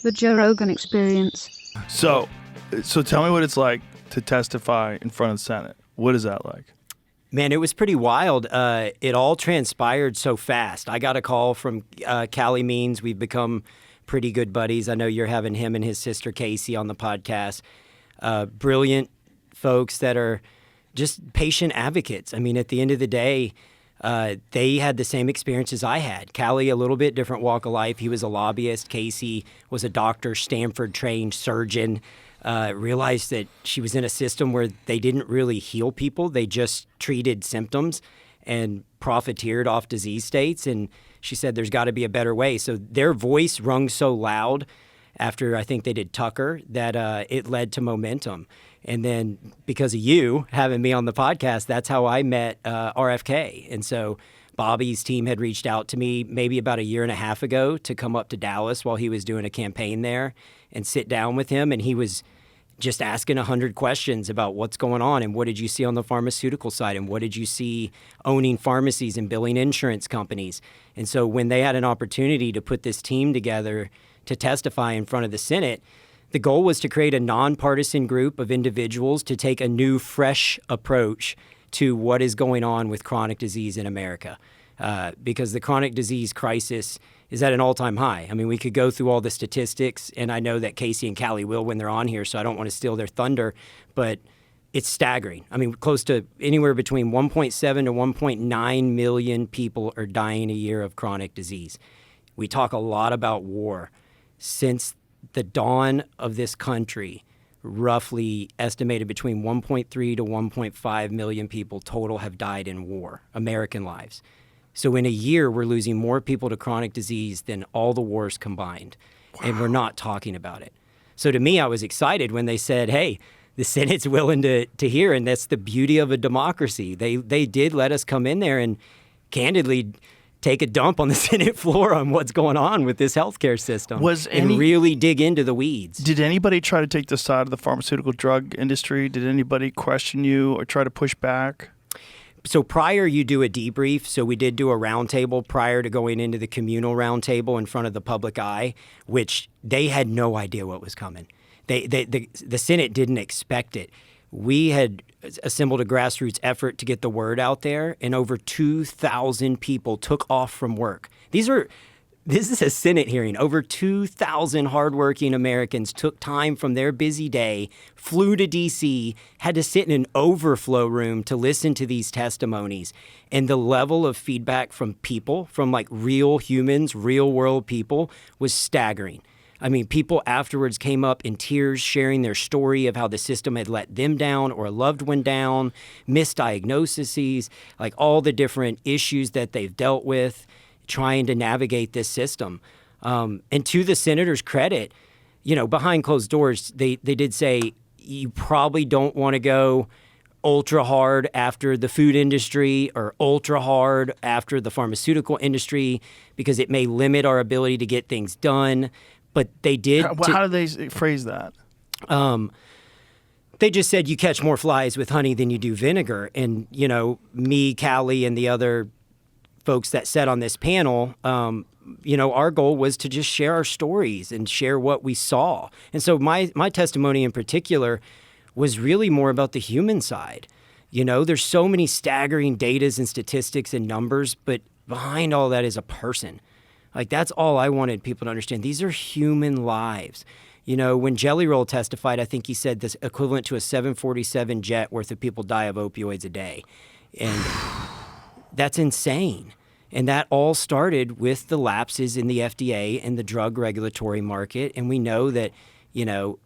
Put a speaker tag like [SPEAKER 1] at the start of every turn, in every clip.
[SPEAKER 1] The Joe Rogan Experience.
[SPEAKER 2] So tell me what it's like to testify in front of the Senate. What is that like?
[SPEAKER 3] Man, it was pretty wild. It all transpired so fast. I got a call from Callie Means. We've become pretty good buddies. I know you're having him and his sister Casey on the podcast. Brilliant folks that are just patient advocates. I mean, at the end of the day, they had the same experience as I had. Callie, a little bit different walk of life. He was a lobbyist. Casey was a doctor, Stanford-trained surgeon. Realized that she was in a system where they didn't really heal people. They just treated symptoms and profiteered off disease states. And she said there's got to be a better way. So their voice rung so loud after I think they did Tucker that it led to momentum. And then because of you having me on the podcast, that's how I met RFK. And so Bobby's team had reached out to me maybe about a year and a half ago to come up to Dallas while he was doing a campaign there and sit down with him. And he was just asking 100 questions about what's going on and what did you see on the pharmaceutical side and what did you see owning pharmacies and billing insurance companies. And so when they had an opportunity to put this team together to testify in front of the Senate, the goal was to create a nonpartisan group of individuals to take a new, fresh approach to what is going on with chronic disease in America. Because the chronic disease crisis is at an all-time high. I mean, we could go through all the statistics, and I know that Casey and Callie will when they're on here, so I don't want to steal their thunder, but it's staggering. I mean, close to anywhere between 1.7 to 1.9 million people are dying a year of chronic disease. We talk a lot about war. Since the dawn of this country, roughly estimated between 1.3 to 1.5 million people total have died in war, American lives. So in a year, we're losing more people to chronic disease than all the wars combined. Wow. And we're not talking about it. So to me, I was excited when they said, hey, the Senate's willing to hear, and that's the beauty of a democracy. They did let us come in there and candidly take a dump on the Senate floor on what's going on with this healthcare system and really dig into the weeds.
[SPEAKER 2] Did anybody try to take the side of the pharmaceutical drug industry? Did anybody question you or try to push back?
[SPEAKER 3] So prior, you do a debrief. So we did do a roundtable prior to going into the communal roundtable in front of the public eye, which they had no idea what was coming. The Senate didn't expect it. We had assembled a grassroots effort to get the word out there, and over 2,000 people took off from work. This is a Senate hearing. Over 2,000 hardworking Americans took time from their busy day, flew to D.C., had to sit in an overflow room to listen to these testimonies. And the level of feedback from people, from like real humans, real world people, was staggering. I mean, people afterwards came up in tears sharing their story of how the system had let them down or a loved one down, misdiagnoses, like all the different issues that they've dealt with trying to navigate this system. And to the senator's credit, you know, behind closed doors, they did say you probably don't want to go ultra hard after the food industry or ultra hard after the pharmaceutical industry because it may limit our ability to get things done. But they did.
[SPEAKER 2] How do they phrase that?
[SPEAKER 3] They just said you catch more flies with honey than you do vinegar. And, you know, me, Callie, and the other folks that sat on this panel, you know, our goal was to just share our stories and share what we saw. And so my testimony in particular was really more about the human side. You know, there's so many staggering datas and statistics and numbers, but behind all that is a person. Like, that's all I wanted people to understand. These are human lives. You know, when Jelly Roll testified, I think he said this equivalent to a 747 jet worth of people die of opioids a day. And that's insane. And that all started with the lapses in the FDA and the drug regulatory market. And we know that, you know,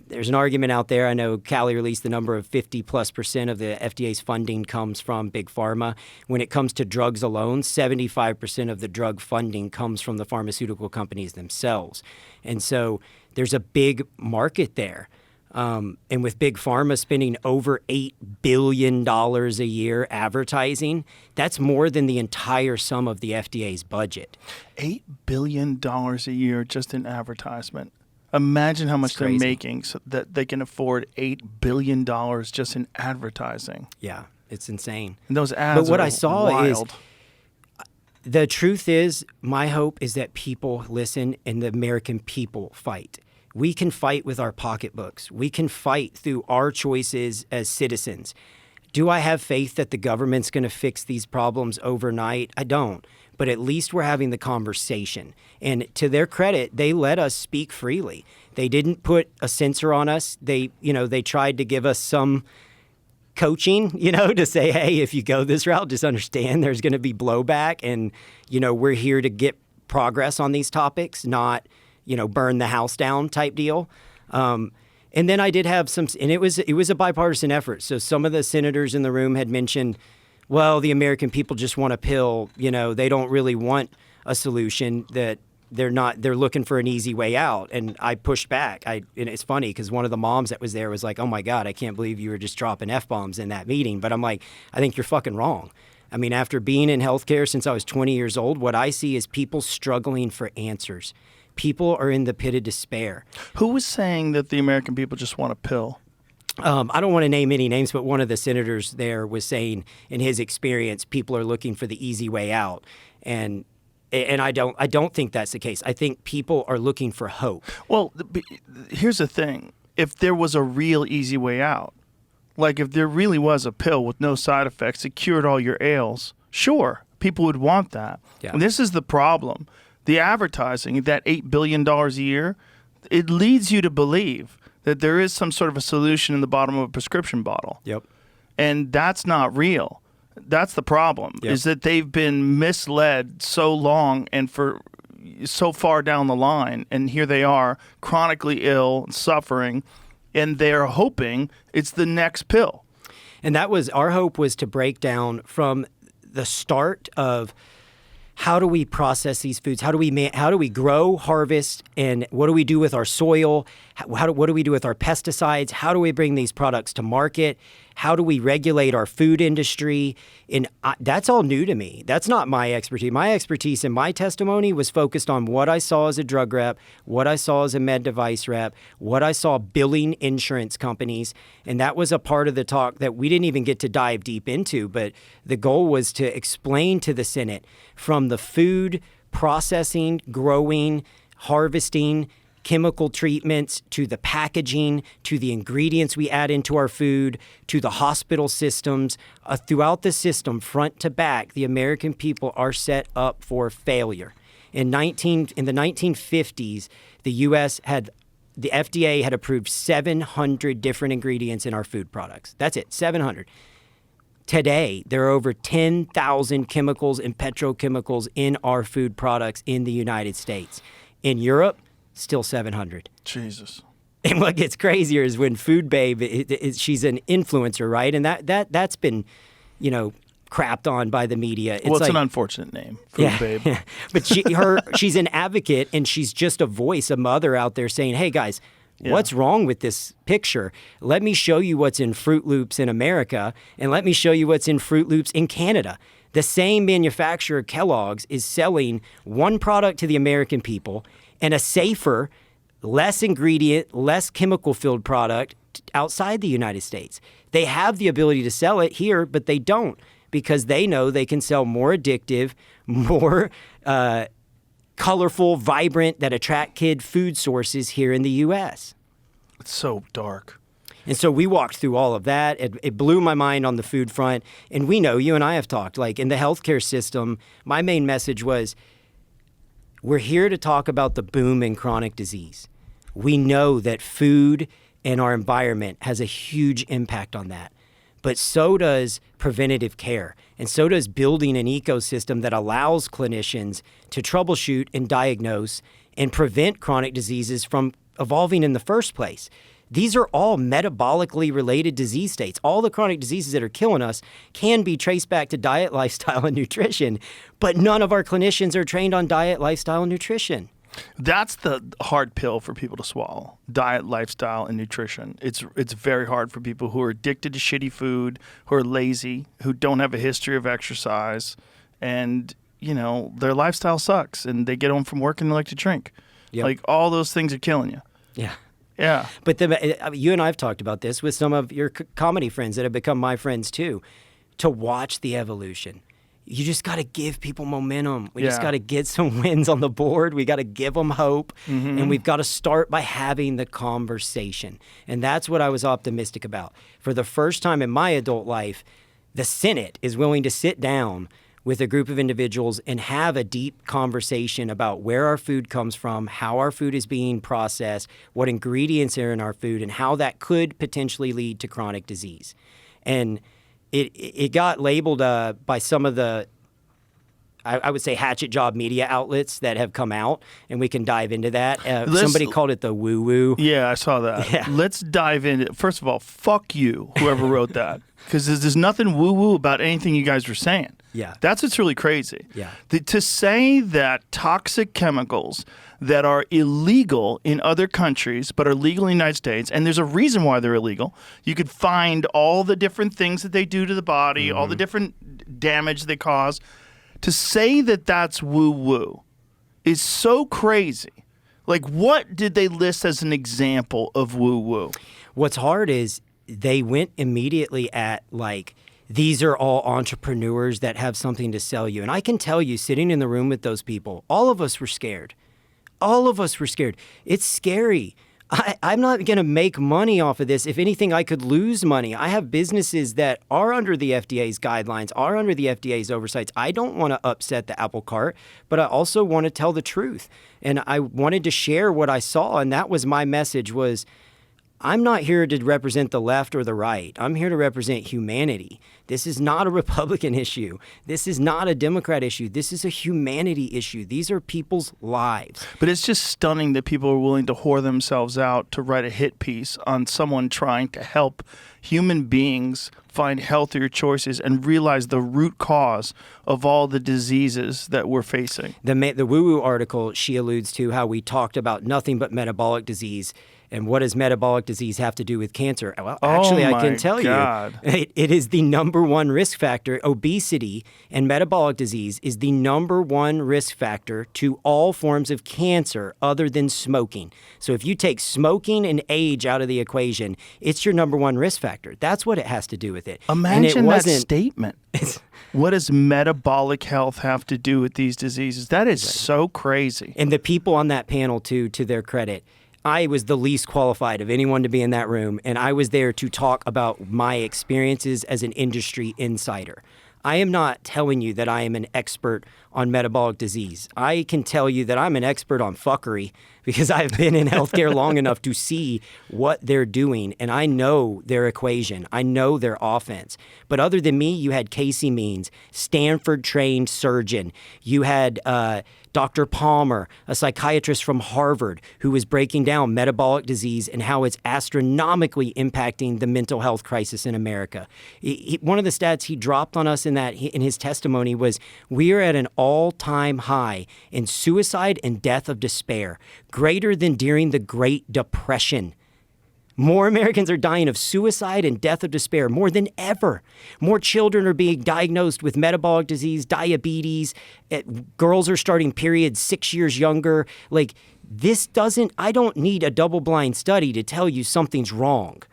[SPEAKER 3] there's an argument out there. I know Callie released the number of 50+% of the FDA's funding comes from big pharma. When it comes to drugs alone, 75% of the drug funding comes from the pharmaceutical companies themselves. And so there's a big market there. And with big pharma spending over $8 billion a year advertising, that's more than the entire sum of the FDA's budget.
[SPEAKER 2] $8 billion a year just in advertisement. Imagine how much they're making so that they can afford $8 billion just in advertising.
[SPEAKER 3] Yeah, it's insane.
[SPEAKER 2] And those ads
[SPEAKER 3] but what
[SPEAKER 2] are
[SPEAKER 3] I saw
[SPEAKER 2] wild.
[SPEAKER 3] is The truth is, my hope is that people listen and the American people fight. We can fight with our pocketbooks. We can fight through our choices as citizens. Do I have faith that the government's going to fix these problems overnight? I don't. But at least we're having the conversation. And to their credit, they let us speak freely. They didn't put a censor on us. They tried to give us some coaching, to say, hey, if you go this route, just understand there's going to be blowback. And, we're here to get progress on these topics, not, burn the house down type deal. And then I did have and it was a bipartisan effort. So some of the senators in the room had mentioned, well, the American people just want a pill. They don't really want a solution, that they're looking for an easy way out. And I pushed back. And it's funny because one of the moms that was there was like, oh my God, I can't believe you were just dropping F-bombs in that meeting. But I'm like, I think you're fucking wrong. I mean, after being in healthcare since I was 20 years old, what I see is people struggling for answers. People are in the pit of despair.
[SPEAKER 2] Who was saying that the American people just want a pill?
[SPEAKER 3] I don't want to name any names, but one of the senators there was saying, in his experience, people are looking for the easy way out, and I don't think that's the case. I think people are looking for hope.
[SPEAKER 2] Well, here's the thing: if there was a real easy way out, like if there really was a pill with no side effects that cured all your ails, sure, people would want that.
[SPEAKER 3] Yeah.
[SPEAKER 2] And this is the problem. The advertising, that $8 billion a year, it leads you to believe that there is some sort of a solution in the bottom of a prescription bottle.
[SPEAKER 3] Yep.
[SPEAKER 2] And that's not real. That's the problem, is that they've been misled so long and for so far down the line. And here they are, chronically ill, suffering, and they're hoping it's the next pill.
[SPEAKER 3] And our hope was to break down from the start of, how do we process these foods? How do we grow, harvest, and what do we do with our soil? What do we do with our pesticides? How do we bring these products to market? How do we regulate our food industry? And that's all new to me. That's not my expertise. My expertise in my testimony was focused on what I saw as a drug rep, what I saw as a med device rep, what I saw billing insurance companies. And that was a part of the talk that we didn't even get to dive deep into. But the goal was to explain to the Senate from the food processing, growing, harvesting, chemical treatments, to the packaging, to the ingredients we add into our food, to the hospital systems. Throughout the system, front to back, the American people are set up for failure. In the 1950s, the FDA had approved 700 different ingredients in our food products. That's it, 700. Today, there are over 10,000 chemicals and petrochemicals in our food products in the United States. In Europe, still 700.
[SPEAKER 2] Jesus.
[SPEAKER 3] And what gets crazier is when Food Babe, she's an influencer, right? And that's been, crapped on by the media.
[SPEAKER 2] It's an unfortunate name, Food Babe.
[SPEAKER 3] But she's an advocate, and she's just a voice, a mother out there saying, hey, guys, what's wrong with this picture? Let me show you what's in Fruit Loops in America, and let me show you what's in Fruit Loops in Canada. The same manufacturer, Kellogg's, is selling one product to the American people and a safer, less ingredient, less chemical-filled product outside the United States. They have the ability to sell it here, but they don't, because they know they can sell more addictive, more colorful, vibrant, that attract kid food sources here in the U.S.
[SPEAKER 2] It's so dark.
[SPEAKER 3] And so we walked through all of that. It blew my mind on the food front. And we know, you and I have talked, like in the healthcare system, my main message was, we're here to talk about the boom in chronic disease. We know that food and our environment has a huge impact on that. But so does preventative care. And so does building an ecosystem that allows clinicians to troubleshoot and diagnose and prevent chronic diseases from evolving in the first place. These are all metabolically related disease states. All the chronic diseases that are killing us can be traced back to diet, lifestyle, and nutrition, but none of our clinicians are trained on diet, lifestyle, and nutrition.
[SPEAKER 2] That's the hard pill for people to swallow: diet, lifestyle, and nutrition. It's very hard for people who are addicted to shitty food, who are lazy, who don't have a history of exercise, and their lifestyle sucks, and they get home from work and they like to drink. Yep. Like, all those things are killing you.
[SPEAKER 3] Yeah.
[SPEAKER 2] Yeah.
[SPEAKER 3] But you and I have talked about this with some of your comedy friends that have become my friends too, to watch the evolution. you just got to give people momentum. We just
[SPEAKER 2] Yeah.
[SPEAKER 3] got to get some wins on the board. We got to give them hope. And we've got to start by having the conversation. And that's what I was optimistic about. For the first time in my adult life, the Senate is willing to sit down with a group of individuals and have a deep conversation about where our food comes from, how our food is being processed, what ingredients are in our food, and how that could potentially lead to chronic disease. And it got labeled by some of the, I would say, hatchet job media outlets that have come out, and we can dive into that. Somebody called it the woo-woo.
[SPEAKER 2] Yeah, I saw that.
[SPEAKER 3] Yeah.
[SPEAKER 2] Let's dive in. First of all, fuck you, whoever wrote that. Because there's nothing woo-woo about anything you guys were saying.
[SPEAKER 3] Yeah.
[SPEAKER 2] That's what's really crazy.
[SPEAKER 3] Yeah.
[SPEAKER 2] To say that toxic chemicals that are illegal in other countries but are legal in the United States, and there's a reason why they're illegal. You could find all the different things that they do to the body, all the different damage they cause. To say that that's woo-woo is so crazy. Like, what did they list as an example of woo-woo?
[SPEAKER 3] What's hard is they went immediately at, like, these are all entrepreneurs that have something to sell you. And I can tell you, sitting in the room with those people, all of us were scared. All of us were scared. It's scary. I'm not going to make money off of this. If anything, I could lose money. I have businesses that are under the FDA's guidelines, are under the FDA's oversights. I don't want to upset the apple cart, but I also want to tell the truth. And I wanted to share what I saw, and that was my message was, I'm not here to represent the left or the right. I'm here to represent humanity. This is not a Republican issue. This is not a Democrat issue. This is a humanity issue. These are people's lives.
[SPEAKER 2] But it's just stunning that people are willing to whore themselves out to write a hit piece on someone trying to help human beings find healthier choices and realize the root cause of all the diseases that we're facing.
[SPEAKER 3] The woo-woo article, she alludes to how we talked about nothing but metabolic disease. And what does metabolic disease have to do with cancer? Well, actually, I can tell you, it is the number one risk factor. Obesity and metabolic disease is the number one risk factor to all forms of cancer other than smoking. So if you take smoking and age out of the equation, it's your number one risk factor. That's what it has to do with it.
[SPEAKER 2] Imagine that statement. What does metabolic health have to do with these diseases? That is so crazy.
[SPEAKER 3] And the people on that panel, too, to their credit, I was the least qualified of anyone to be in that room, and I was there to talk about my experiences as an industry insider. I am not telling you that I am an expert on metabolic disease. I can tell you that I'm an expert on fuckery because I've been in healthcare long enough to see what they're doing, and I know their equation. I know their offense. But other than me, you had Casey Means, Stanford-trained surgeon. You had Dr. Palmer, a psychiatrist from Harvard, who was breaking down metabolic disease and how it's astronomically impacting the mental health crisis in America. One of the stats he dropped on us in his testimony was, we are at an all-time high in suicide and death of despair, greater than during the Great Depression. More Americans are dying of suicide and death of despair more than ever. More children are being diagnosed with metabolic disease, diabetes. Girls are starting periods 6 years younger. Like, I don't need a double-blind study to tell you something's wrong.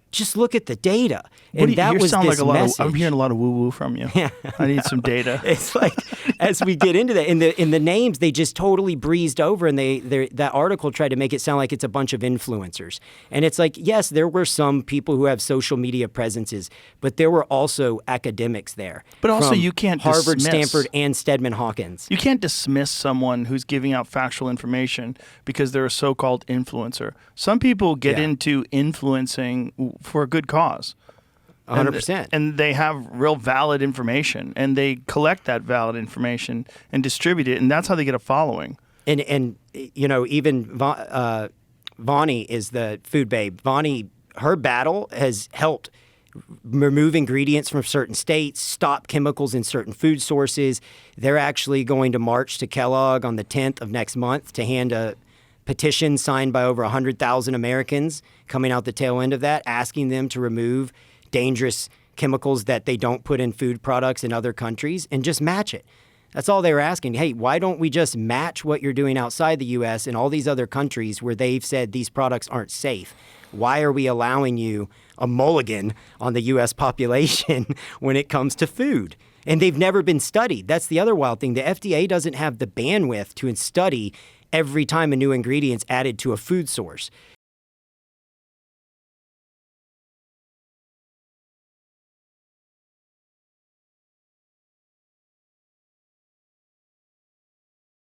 [SPEAKER 3] Just look at the data. And that was this message.
[SPEAKER 2] I'm hearing a lot of woo-woo from you.
[SPEAKER 3] Yeah.
[SPEAKER 2] I need some data.
[SPEAKER 3] It's like, as we get into that, in the names, they just totally breezed over, and that article tried to make it sound like it's a bunch of influencers. And it's like, yes, there were some people who have social media presences, but there were also academics there.
[SPEAKER 2] But also, you can't
[SPEAKER 3] Harvard,
[SPEAKER 2] dismiss,
[SPEAKER 3] Stanford, and Stedman Hawkins.
[SPEAKER 2] You can't dismiss someone who's giving out factual information because they're a so-called influencer. Some people get into influencing for a good cause.
[SPEAKER 3] 100%.
[SPEAKER 2] And they have real valid information, and they collect that valid information and distribute it, and that's how they get a following.
[SPEAKER 3] And you know, even Vonnie is the food babe. Vonnie, her battle has helped remove ingredients from certain states, stop chemicals in certain food sources. They're actually going to march to Kellogg on the 10th of next month to hand a petition signed by over 100,000 Americans coming out the tail end of that, asking them to remove dangerous chemicals that they don't put in food products in other countries and just match it. That's all they were asking. Hey, why don't we just match what you're doing outside the U.S. and all these other countries where they've said these products aren't safe? Why are we allowing you a mulligan on the U.S. population when it comes to food? And they've never been studied. That's the other wild thing. The FDA doesn't have the bandwidth to study every time a new ingredient's added to a food source.